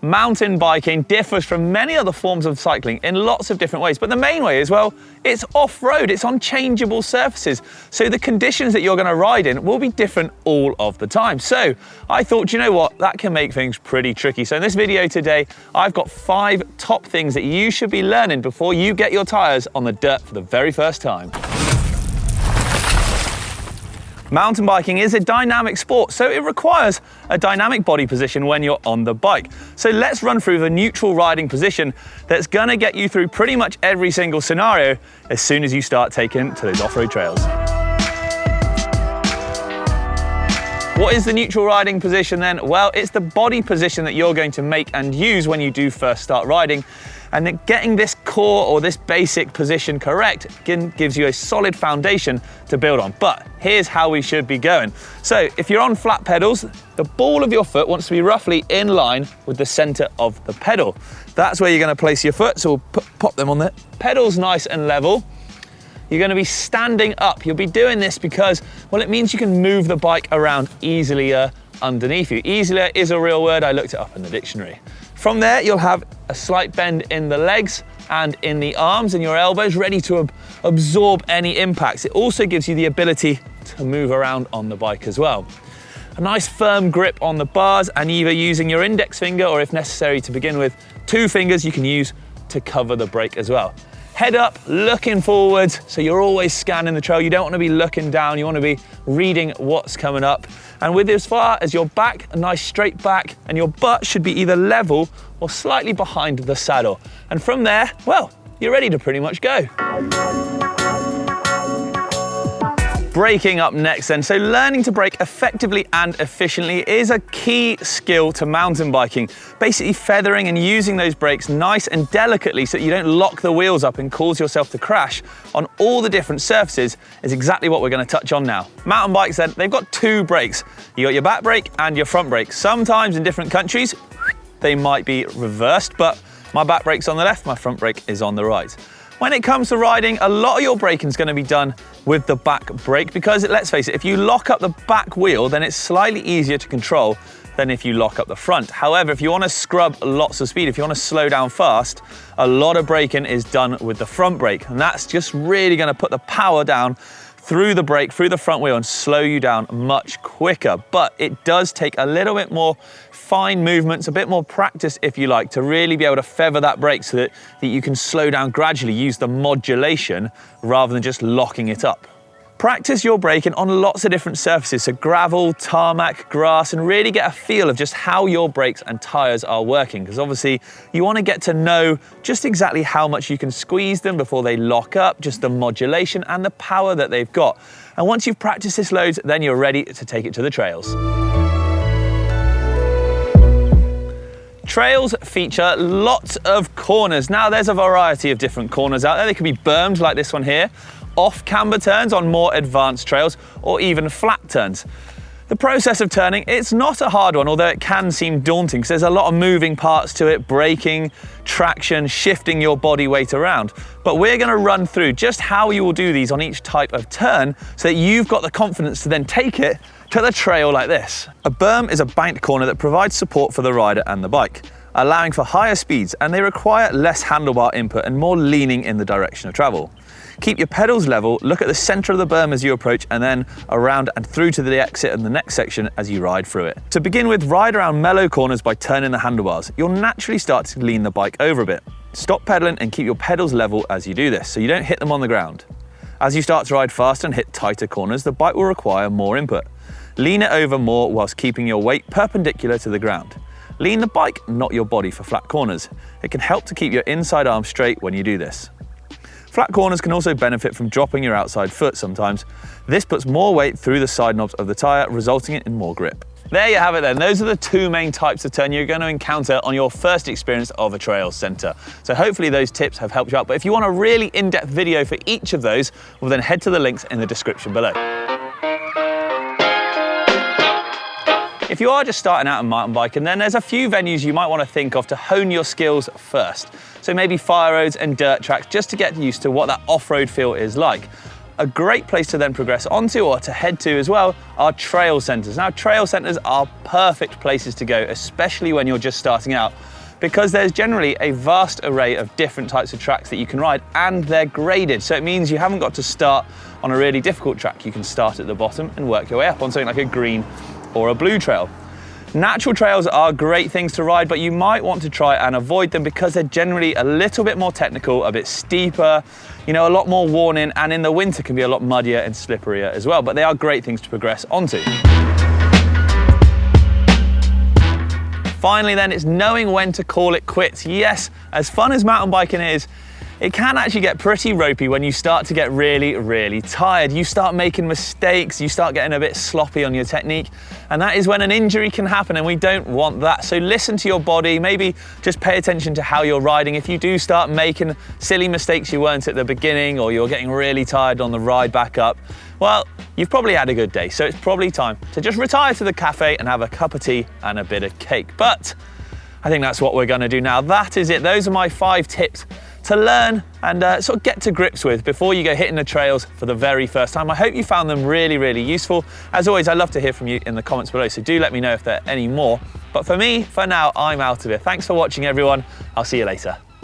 Mountain biking differs from many other forms of cycling in lots of different ways, but the main way is, well, it's off-road, it's on changeable surfaces. So the conditions that you're gonna ride in will be different all of the time. So I thought, you know what, that can make things pretty tricky. So in this video today, I've got 5 top things that you should be learning before you get your tires on the dirt for the very first time. Mountain biking is a dynamic sport, so it requires a dynamic body position when you're on the bike. So let's run through the neutral riding position that's gonna get you through pretty much every single scenario as soon as you start taking to those off-road trails. What is the neutral riding position then? Well, it's the body position that you're going to make and use when you do first start riding. And then getting this core or this basic position correct gives you a solid foundation to build on. But here's how we should be going. So if you're on flat pedals, the ball of your foot wants to be roughly in line with the center of the pedal. That's where you're gonna place your foot. So we'll pop them on there. Pedals nice and level. You're gonna be standing up. You'll be doing this because, well, it means you can move the bike around easily underneath you. Easier is a real word, I looked it up in the dictionary. From there, you'll have a slight bend in the legs and in the arms and your elbows, ready to absorb any impacts. It also gives you the ability to move around on the bike as well. A nice firm grip on the bars, and either using your index finger or, if necessary to begin with, 2 fingers you can use to cover the brake as well. Head up, looking forwards, so you're always scanning the trail. You don't want to be looking down, you want to be reading what's coming up. And with as far as your back, a nice straight back, and your butt should be either level or slightly behind the saddle. And from there, well, you're ready to pretty much go. Braking up next then. So learning to brake effectively and efficiently is a key skill to mountain biking. Basically feathering and using those brakes nice and delicately so that you don't lock the wheels up and cause yourself to crash on all the different surfaces is exactly what we're going to touch on now. Mountain bikes then, they've got 2 brakes. You got your back brake and your front brake. Sometimes in different countries, they might be reversed, but my back brake's on the left, my front brake is on the right. When it comes to riding, a lot of your braking is going to be done with the back brake because, let's face it, if you lock up the back wheel, then it's slightly easier to control than if you lock up the front. However, if you want to scrub lots of speed, if you want to slow down fast, a lot of braking is done with the front brake, and that's just really going to put the power down through the brake, through the front wheel, and slow you down much quicker. But it does take a little bit more fine movements, a bit more practice, if you like, to really be able to feather that brake so that you can slow down gradually, use the modulation rather than just locking it up. Practice your braking on lots of different surfaces, so gravel, tarmac, grass, and really get a feel of just how your brakes and tires are working, because obviously you want to get to know just exactly how much you can squeeze them before they lock up, just the modulation and the power that they've got. And once you've practiced this loads, then you're ready to take it to the trails. Trails feature lots of corners. Now, there's a variety of different corners out there. They can be bermed like this one here, off-camber turns on more advanced trails, or even flat turns. The process of turning, it's not a hard one, although it can seem daunting because there's a lot of moving parts to it, braking, traction, shifting your body weight around. But we're going to run through just how you will do these on each type of turn so that you've got the confidence to then take it to the trail like this. A berm is a banked corner that provides support for the rider and the bike, allowing for higher speeds, and they require less handlebar input and more leaning in the direction of travel. Keep your pedals level, look at the center of the berm as you approach, and then around and through to the exit and the next section as you ride through it. To begin with, ride around mellow corners by turning the handlebars. You'll naturally start to lean the bike over a bit. Stop pedaling and keep your pedals level as you do this, so you don't hit them on the ground. As you start to ride faster and hit tighter corners, the bike will require more input. Lean it over more whilst keeping your weight perpendicular to the ground. Lean the bike, not your body, for flat corners. It can help to keep your inside arm straight when you do this. Flat corners can also benefit from dropping your outside foot sometimes. This puts more weight through the side knobs of the tyre, resulting in more grip. There you have it then. Those are the 2 main types of turn you're going to encounter on your first experience of a trail centre. So hopefully those tips have helped you out. But if you want a really in-depth video for each of those, well, then head to the links in the description below. If you are just starting out on mountain biking, then there's a few venues you might want to think of to hone your skills first. So maybe fire roads and dirt tracks, just to get used to what that off-road feel is like. a great place to then progress onto, or to head to as well, are trail centres. Now, trail centres are perfect places to go, especially when you're just starting out, because there's generally a vast array of different types of tracks that you can ride, and they're graded. So it means you haven't got to start on a really difficult track. You can start at the bottom and work your way up on something like a green or a blue trail. Natural trails are great things to ride, but you might want to try and avoid them because they're generally a little bit more technical, a bit steeper, you know, a lot more worn in, and in the winter can be a lot muddier and slipperier as well, but they are great things to progress onto. Finally then, it's knowing when to call it quits. Yes, as fun as mountain biking is, it can actually get pretty ropey when you start to get really, really tired. You start making mistakes, you start getting a bit sloppy on your technique, and that is when an injury can happen, and we don't want that. So listen to your body, maybe just pay attention to how you're riding. If you do start making silly mistakes you weren't at the beginning, or you're getting really tired on the ride back up, well, you've probably had a good day, so it's probably time to just retire to the cafe and have a cup of tea and a bit of cake. But I think that's what we're gonna do now. That is it. Those are my 5 tips to learn and sort of get to grips with before you go hitting the trails for the very first time. I hope you found them really, really useful. As always, I'd love to hear from you in the comments below, so do let me know if there are any more. But for me, for now, I'm out of here. Thanks for watching, everyone. I'll see you later.